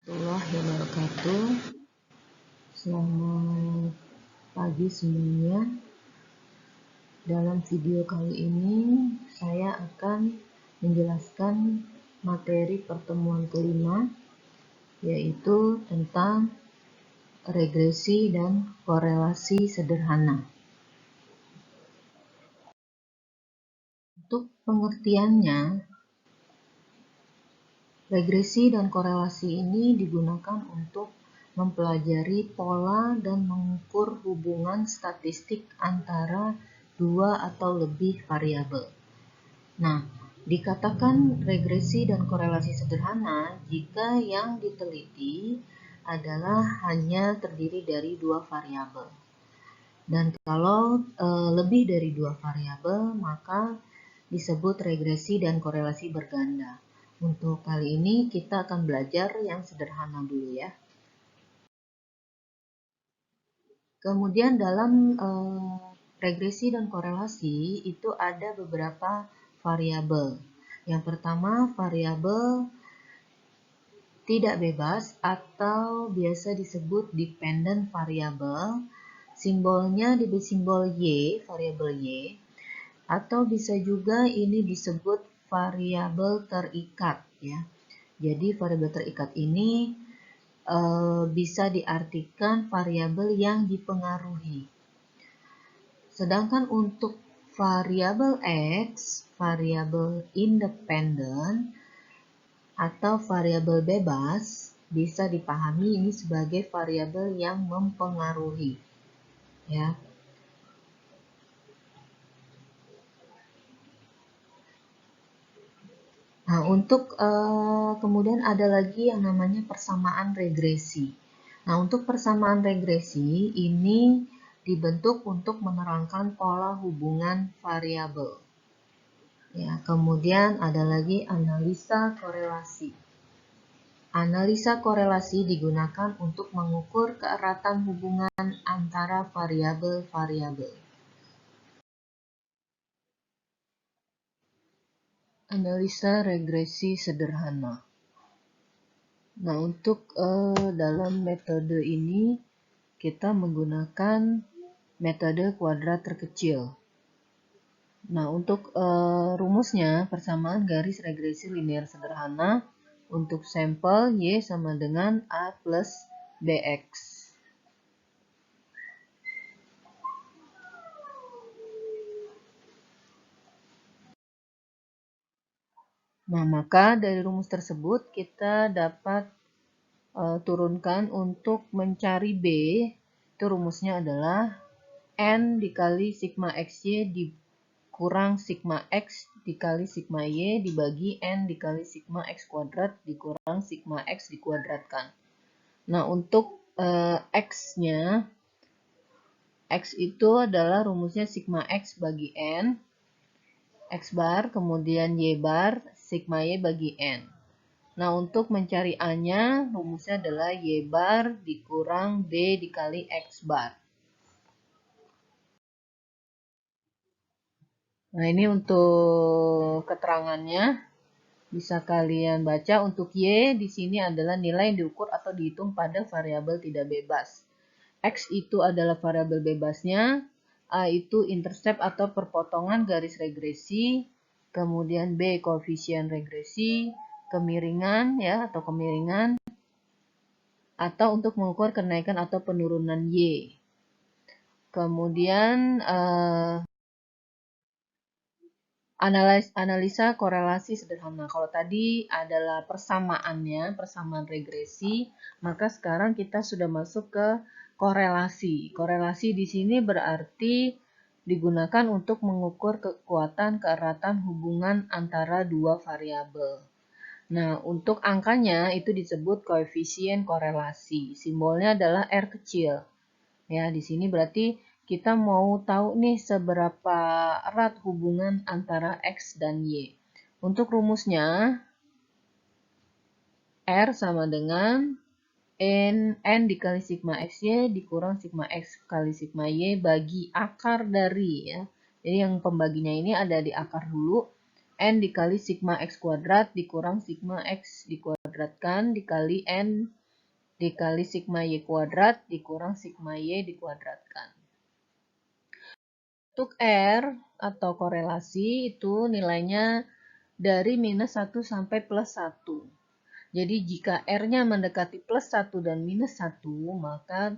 Warahmatullahi wabarakatuh. Selamat pagi semuanya. Dalam video kali ini saya akan menjelaskan materi pertemuan kelima, yaitu tentang regresi dan korelasi sederhana. Untuk pengertiannya, regresi dan korelasi ini digunakan untuk mempelajari pola dan mengukur hubungan statistik antara dua atau lebih variabel. Nah, dikatakan regresi dan korelasi sederhana jika yang diteliti adalah hanya terdiri dari dua variabel. Dan kalau lebih dari dua variabel, maka disebut regresi dan korelasi berganda. Untuk kali ini kita akan belajar yang sederhana dulu ya. Kemudian dalam regresi dan korelasi itu ada beberapa variabel. Yang pertama variabel tidak bebas atau biasa disebut dependent variable. Simbolnya di simbol Y, variabel Y. Atau bisa juga ini disebut variabel terikat ya. Jadi variabel terikat ini bisa diartikan variabel yang dipengaruhi. Sedangkan untuk variabel X, variabel independen atau variabel bebas bisa dipahami ini sebagai variabel yang mempengaruhi ya. Nah, untuk kemudian ada lagi yang namanya persamaan regresi. Nah, untuk persamaan regresi ini dibentuk untuk menerangkan pola hubungan variabel. Ya, kemudian ada lagi analisa korelasi. Analisa korelasi digunakan untuk mengukur keeratan hubungan antara variabel-variabel. Analisa regresi sederhana. Nah, untuk dalam metode ini kita menggunakan metode kuadrat terkecil. Nah, untuk rumusnya persamaan garis regresi linear sederhana untuk sampel Y sama dengan A plus BX. Nah, maka dari rumus tersebut kita dapat turunkan untuk mencari B. Itu rumusnya adalah N dikali sigma XY dikurang sigma X dikali sigma Y dibagi N dikali sigma X kuadrat dikurang sigma X dikuadratkan. Nah, untuk X-nya, X itu adalah rumusnya sigma X bagi N, X bar, kemudian Y bar, sigma Y bagi N. Nah, untuk mencari A-nya, rumusnya adalah Y bar dikurang B dikali X bar. Nah, ini untuk keterangannya. Bisa kalian baca untuk Y di sini adalah nilai yang diukur atau dihitung pada variabel tidak bebas. X itu adalah variabel bebasnya. A itu intercept atau perpotongan garis regresi. Kemudian B koefisien regresi, kemiringan ya atau kemiringan. Atau untuk mengukur kenaikan atau penurunan Y. Kemudian analisa korelasi sederhana. Kalau tadi adalah persamaannya, persamaan regresi, maka sekarang kita sudah masuk ke korelasi. Korelasi di sini berarti digunakan untuk mengukur kekuatan keeratan hubungan antara dua variabel. Nah, untuk angkanya itu disebut koefisien korelasi. Simbolnya adalah R kecil. Ya, di sini berarti kita mau tahu nih seberapa erat hubungan antara X dan Y. Untuk rumusnya, R sama dengan N dikali sigma XY dikurang sigma X kali sigma Y bagi akar dari ya. Jadi yang pembaginya ini ada di akar dulu. N dikali sigma X kuadrat dikurang sigma X dikuadratkan dikali N dikali sigma Y kuadrat dikurang sigma Y dikuadratkan. Untuk R atau korelasi itu nilainya dari minus 1 sampai plus 1. Jadi jika R-nya mendekati plus 1 dan minus 1, maka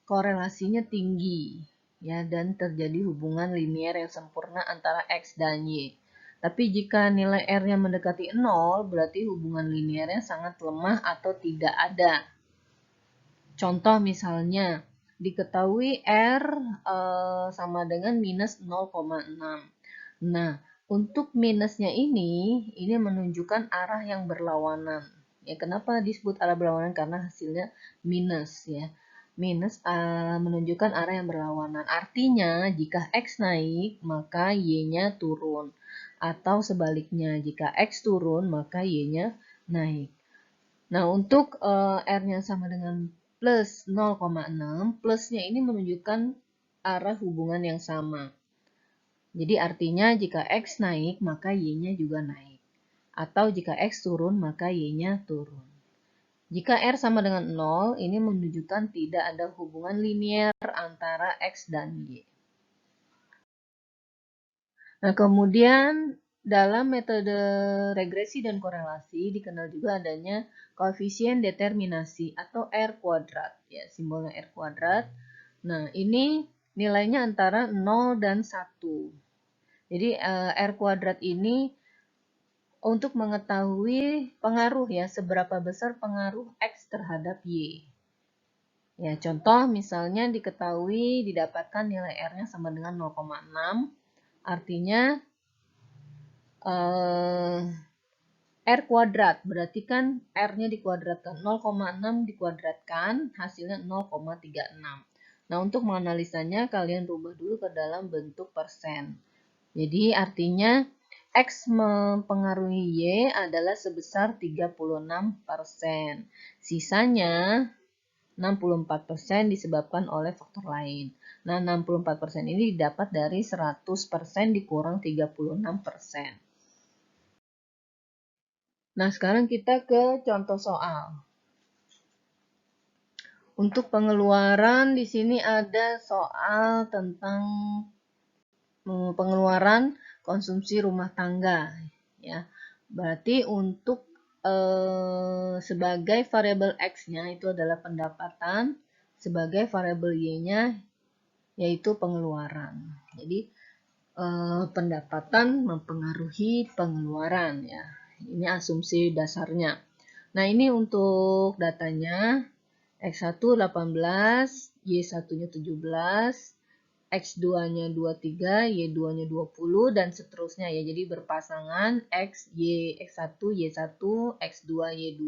korelasinya tinggi ya dan terjadi hubungan linier yang sempurna antara X dan Y. Tapi jika nilai R-nya mendekati 0, berarti hubungan liniernya sangat lemah atau tidak ada. Contoh misalnya, diketahui R sama dengan minus 0,6. Nah, untuk minusnya ini menunjukkan arah yang berlawanan. Ya, kenapa disebut arah berlawanan? Karena hasilnya minus ya. Minus menunjukkan arah yang berlawanan. Artinya, jika X naik, maka Y-nya turun. Atau sebaliknya, jika X turun, maka Y-nya naik. Nah, untuk R-nya sama dengan plus 0,6, plusnya ini menunjukkan arah hubungan yang sama. Jadi artinya jika X naik, maka Y-nya juga naik. Atau jika X turun, maka Y-nya turun. Jika R sama dengan 0, ini menunjukkan tidak ada hubungan linier antara X dan Y. Nah, kemudian dalam metode regresi dan korelasi dikenal juga adanya koefisien determinasi atau R kuadrat. Ya, simbolnya R kuadrat. Nah, ini nilainya antara 0 dan 1. Jadi R kuadrat ini untuk mengetahui pengaruh ya, seberapa besar pengaruh X terhadap Y. Ya, contoh misalnya diketahui didapatkan nilai R-nya sama dengan 0,6, artinya R kuadrat, berarti kan R-nya dikuadratkan, 0,6 dikuadratkan, hasilnya 0,36. Nah, untuk menganalisanya, kalian rubah dulu ke dalam bentuk persen. Jadi, artinya X mempengaruhi Y adalah sebesar 36%. Sisanya 64% disebabkan oleh faktor lain. Nah, 64% ini didapat dari 100% dikurang 36%. Nah, sekarang kita ke contoh soal. Untuk pengeluaran di sini ada soal tentang pengeluaran konsumsi rumah tangga ya. Berarti untuk sebagai variabel X-nya itu adalah pendapatan, sebagai variabel Y-nya yaitu pengeluaran. Jadi pendapatan mempengaruhi pengeluaran ya. Ini asumsi dasarnya. Nah, ini untuk datanya X1 18, Y1-nya 17, X2-nya 23, Y2-nya 20 dan seterusnya ya. Jadi berpasangan X, Y, X1, Y1, X2, Y2.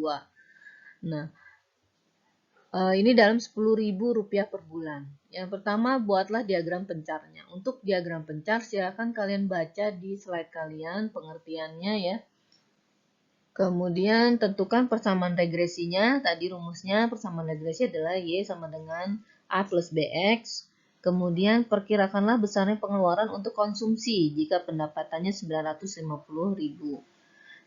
Nah, ini dalam Rp10.000 per bulan. Yang pertama, buatlah diagram pencarnya. Untuk diagram pencar, silakan kalian baca di slide kalian pengertiannya ya. Kemudian tentukan persamaan regresinya. Tadi rumusnya persamaan regresi adalah Y sama dengan A plus BX. Kemudian perkirakanlah besarnya pengeluaran untuk konsumsi jika pendapatannya 950.000.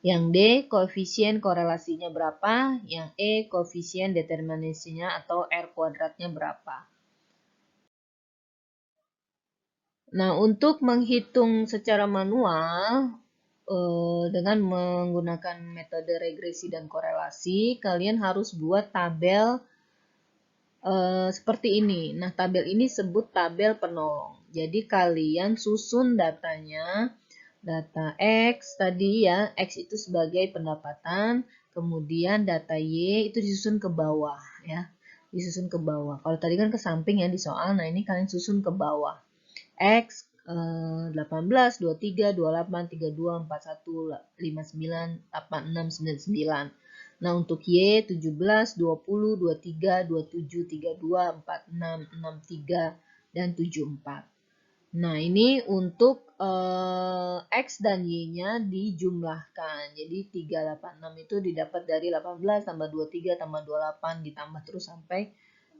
Yang D, koefisien korelasinya berapa? Yang E, koefisien determinasinya atau R kuadratnya berapa? Nah, untuk menghitung secara manual, dengan menggunakan metode regresi dan korelasi, kalian harus buat tabel seperti ini. Nah, tabel ini sebut tabel penolong. Jadi, kalian susun datanya. Data X tadi ya, X itu sebagai pendapatan, kemudian data Y itu disusun ke bawah ya. Disusun ke bawah. Kalau tadi kan ke samping ya di soal, nah ini kalian susun ke bawah. X 18, 23, 28, 32, 41, 59, 86, 99. Nah, untuk Y 17, 20, 23, 27, 32, 46, 63, dan 74. Nah, ini untuk X dan Y-nya dijumlahkan. Jadi 386 itu didapat dari 18 tambah 23 tambah 28 ditambah terus sampai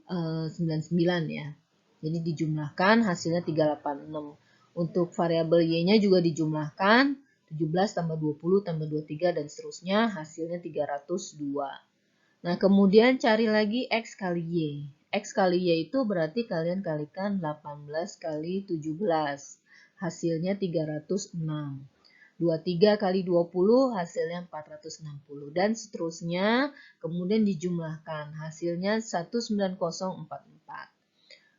99 ya. Jadi dijumlahkan hasilnya 386. Untuk variabel Y-nya juga dijumlahkan 17 tambah 20 tambah 23 dan seterusnya, hasilnya 302. Nah, kemudian cari lagi X kali Y. X kali Y itu berarti kalian kalikan 18 kali 17. Hasilnya 306. 23 kali 20 hasilnya 460. Dan seterusnya, kemudian dijumlahkan. Hasilnya 19044.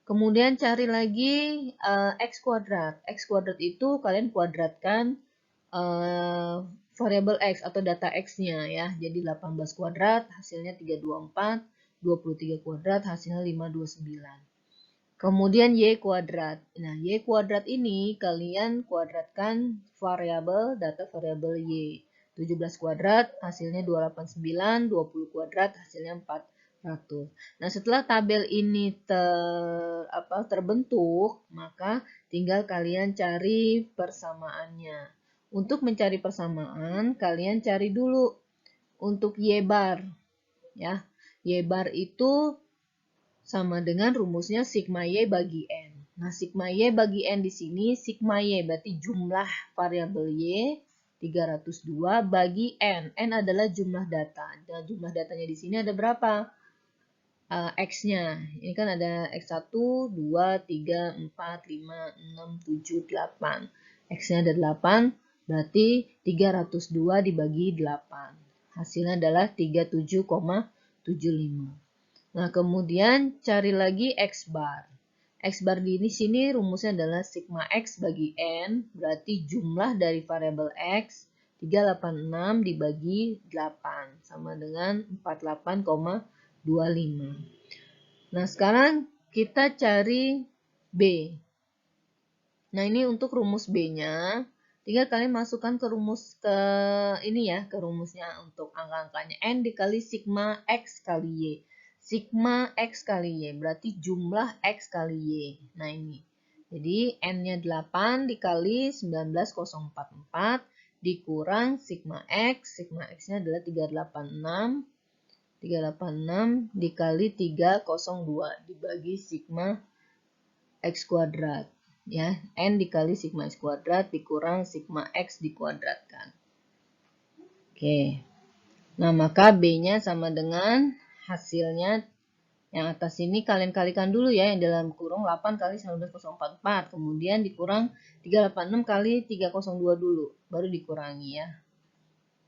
Kemudian cari lagi X kuadrat. X kuadrat itu kalian kuadratkan variabel X atau data X-nya ya. Jadi 18 kuadrat hasilnya 324, 23 kuadrat hasilnya 529. Kemudian Y kuadrat. Nah, Y kuadrat ini kalian kuadratkan data variabel Y. 17 kuadrat hasilnya 289, 20 kuadrat hasilnya 400. Nah, setelah tabel ini terbentuk, maka tinggal kalian cari persamaannya. Untuk mencari persamaan, kalian cari dulu untuk Y bar. Ya, Y bar itu sama dengan rumusnya sigma Y bagi N. Nah, sigma Y bagi N di sini, sigma Y berarti jumlah variabel Y, 302 bagi N. N adalah jumlah data. Dan jumlah datanya di sini ada berapa? X-nya. Ini kan ada X1, 2, 3, 4, 5, 6, 7, 8. X-nya ada 8, berarti 302 dibagi 8. Hasilnya adalah 37,75. Nah, kemudian cari lagi X bar. X bar di sini rumusnya adalah sigma X bagi N, berarti jumlah dari variabel X 386 dibagi 8, sama dengan 48,25. Nah, sekarang kita cari B. Nah, ini untuk rumus B-nya. Tinggal kalian masukkan ke rumusnya untuk angka-angkanya. N dikali sigma X kali Y. Sigma X kali Y berarti jumlah X kali Y. Nah, ini. Jadi, N-nya 8 dikali 19044 dikurang sigma X. Sigma X-nya adalah 386. 386 dikali 302 dibagi sigma X kuadrat. Ya, N dikali sigma X kuadrat dikurang sigma X dikuadratkan. Oke. Nah, maka B-nya sama dengan hasilnya yang atas ini kalian kalikan dulu ya, yang dalam kurung 8 kali 19044. Kemudian dikurang 386 kali 302 dulu, baru dikurangi ya.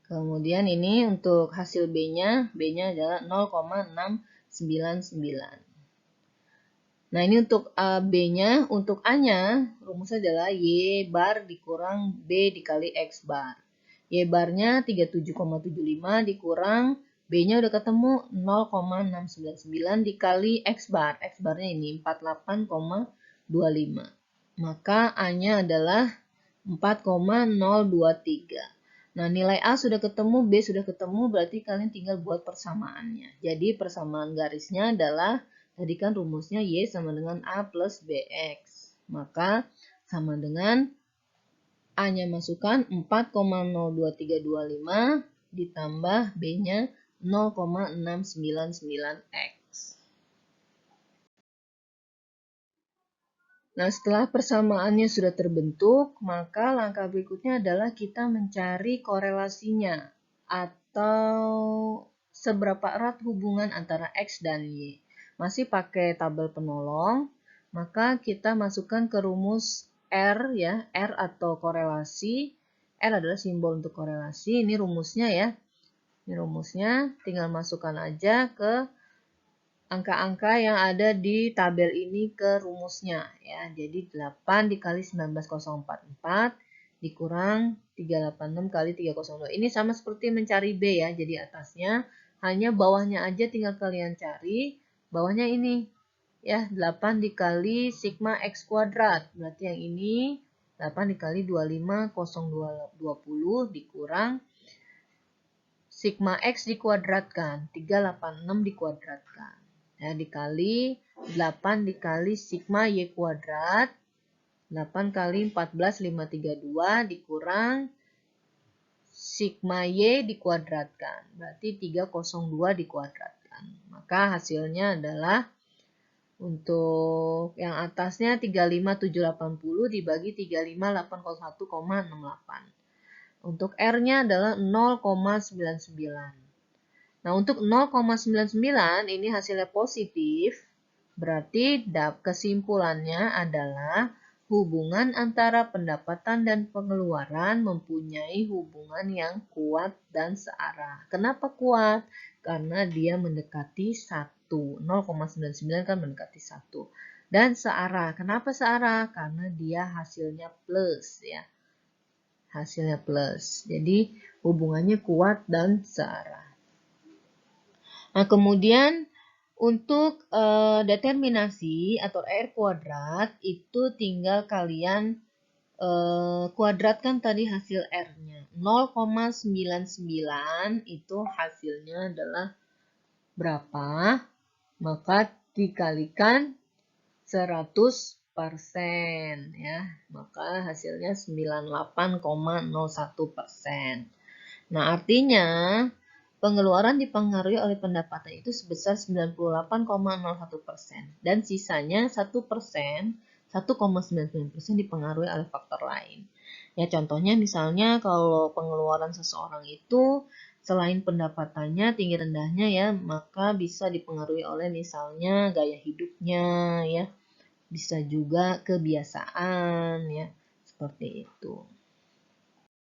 Kemudian ini untuk hasil B-nya adalah 0,699. Nah, ini untuk B-nya, untuk A-nya, rumusnya adalah Y bar dikurang B dikali X bar. Y barnya 37,75 dikurang B-nya udah ketemu 0,699 dikali X bar. X barnya ini 48,25. Maka A-nya adalah 4,023. Nah, nilai A sudah ketemu, B sudah ketemu, berarti kalian tinggal buat persamaannya. Jadi, persamaan garisnya adalah, tadi kan rumusnya Y sama dengan A plus BX. Maka, sama dengan A-nya masukkan 4,02325 ditambah B-nya 0,699X. Nah, setelah persamaannya sudah terbentuk, maka langkah berikutnya adalah kita mencari korelasinya atau seberapa erat hubungan antara X dan Y. Masih pakai tabel penolong, maka kita masukkan ke rumus R ya, R atau korelasi. R adalah simbol untuk korelasi, ini rumusnya ya. Ini rumusnya, tinggal masukkan aja ke angka-angka yang ada di tabel ini ke rumusnya ya. Jadi 8 dikali 19044 dikurang 386 kali 302. Ini sama seperti mencari B ya. Jadi atasnya hanya bawahnya aja tinggal kalian cari. Bawahnya ini ya, 8 dikali sigma X kuadrat. Berarti yang ini 8 dikali 25,0220 dikurang sigma X dikuadratkan. 386 dikuadratkan. Ya, dikali 8 dikali sigma Y kuadrat. 8 kali 14, 532 dikurang sigma Y dikuadratkan. Berarti 302 dikuadratkan. Maka hasilnya adalah untuk yang atasnya 35780 dibagi 35801,68. Untuk R-nya adalah 0,99. Nah, untuk 0,99 ini hasilnya positif, berarti kesimpulannya adalah hubungan antara pendapatan dan pengeluaran mempunyai hubungan yang kuat dan searah. Kenapa kuat? Karena dia mendekati 1. 0,99 kan mendekati 1. Dan searah. Kenapa searah? Karena dia hasilnya plus ya. Hasilnya plus. Jadi hubungannya kuat dan searah. Nah, kemudian untuk determinasi atau R kuadrat itu tinggal kalian kuadratkan tadi hasil R-nya. 0,99 itu hasilnya adalah berapa? Maka dikalikan 100% ya. Maka hasilnya 98,01%. Nah, artinya pengeluaran dipengaruhi oleh pendapatan itu sebesar 98,01% dan sisanya 1%, 1,99% dipengaruhi oleh faktor lain. Ya, contohnya misalnya kalau pengeluaran seseorang itu selain pendapatannya tinggi rendahnya ya, maka bisa dipengaruhi oleh misalnya gaya hidupnya ya, bisa juga kebiasaan ya, seperti itu.